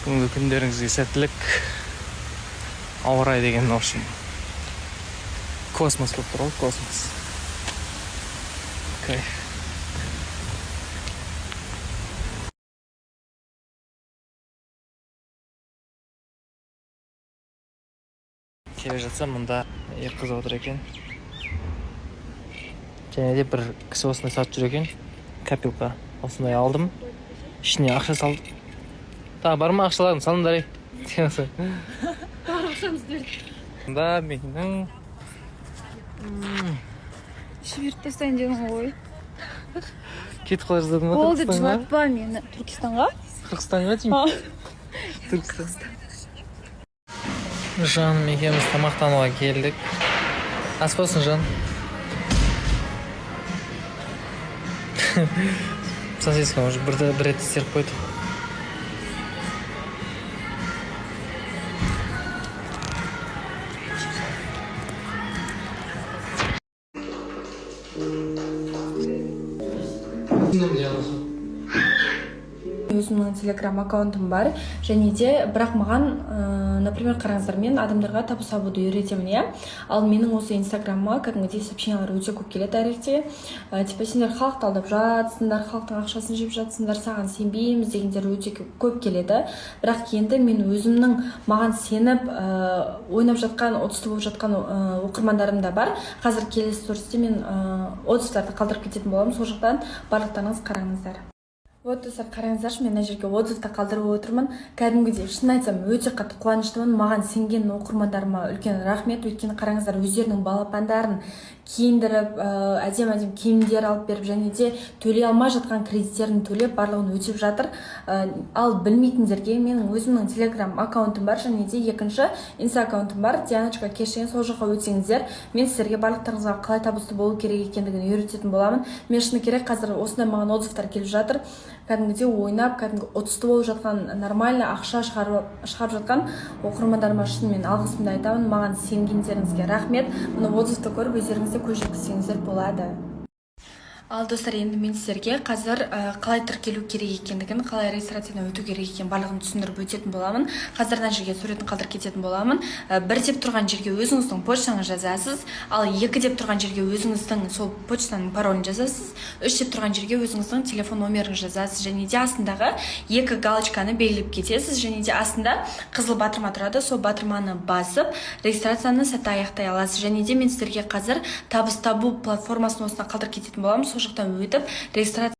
Бүгінгі күндеріңізге сәттілік, ауа райы деген общем космос болып тұр ғой, космос. Кайф. Келе жатсам, мұнда екі қыз отыр екен. Және де бір кісі осындай сатып жүр екен. Копилка осындай алдым. Ішіне ақша салдым. Тағы бар ма ақшаларың? Салыңдар ей. Бар ақшамызды берді. Да, менің Жіберіп тастайын дедің ғой. кетіп қала жаздадың ба? Болды, жылатпа мені. Түркістанға? Қырғызстанға деймін. Түркістан. Жаным екеуміз тамақтануға келдік. Ас болсын, жан. Сосиска уже бір рет істеріп қойды. Өзімнің телеграм аккаунтым бар, және де бірақ маған, например, қараңыздар, мен адамдарға табу-сабуды үйретемін, иә. Ал менің осы инстаграмыма кәдімгідей сообщениялар өте көп келеді әректе. Типа сендер халықты алдап жатсыңдар, халықтың ақшасын жеп жатсыңдар, саған сенбейміз дегендер өте көп келеді. Бірақ енді мен өзімнің маған сеніп ойнап жатқан, отызды болып жатқан оқырмандарым да бар. Қазір келесі стористе мен отзывтарды қалдырып кететін боламын, сол жақтан барлықтарыңыз қараңыздар. Вот, достар, қараңыздаршы, мен мына жерге отзывты қалдырып отырмын. Кәдімгідей шын айтсам, өте қатты қуаныштымын. Маған сенген оқырмандарыма үлкен рахмет. Өйткені қараңыздар, өздерінің балапандарын киіндіріп, әдем киімдер алып беріп, және де төлей алмай жатқан кредиттерін төлеп, барлығын өтеп жатыр. Ал білмейтіндерге менің өзімнің телеграм аккаунтым бар, және де екінші инста аккаунтым бар, Дианочка Кеш деген, сол жаққа өтсеңіздер, мен сіздерге барлықтарыңызға қалай табысты болу керек екендігін үйрететін боламын. Мен шыны керек, қазір осындай маған отзывтар келіп жатыр. Кәдімгідей ойнап, кәдімгі отызды болып жатқан, нормально ақша шығарып жатқан оқырмандарыма шынымен алғысымды айтамын. Маған сенгендеріңізге рахмет. Мұны отзывты көріп өздеріңізде көз жеткізсеңіздер болады. Ал достар, енді мен сіздерге қазір қалай тіркелу керек екендігін, қалай регистрациядан өту керек екенін барлығын түсіндіріп өтетін боламын. Қазірдан жерге суретін қалдырып кететін боламын. Бір деп тұрған жерге өзіңіздің почтаңызды жазасыз, ал екі деп тұрған жерге өзіңіздің сол почтаның паролін жазасыз, үш деп тұрған жерге өзіңіздің телефон номеріңізді жазасыз, және де астындағы екі галочканы белгілеп кетесіз, және де астында қызыл батырма тұрады, сол батырманы басып регистрацияны сәтті аяқтай аласыз. Және де мен сіздерге қазір табыс табу платформасын осына қалдырып кететін боламын. Сол жақтан өтіп регистрация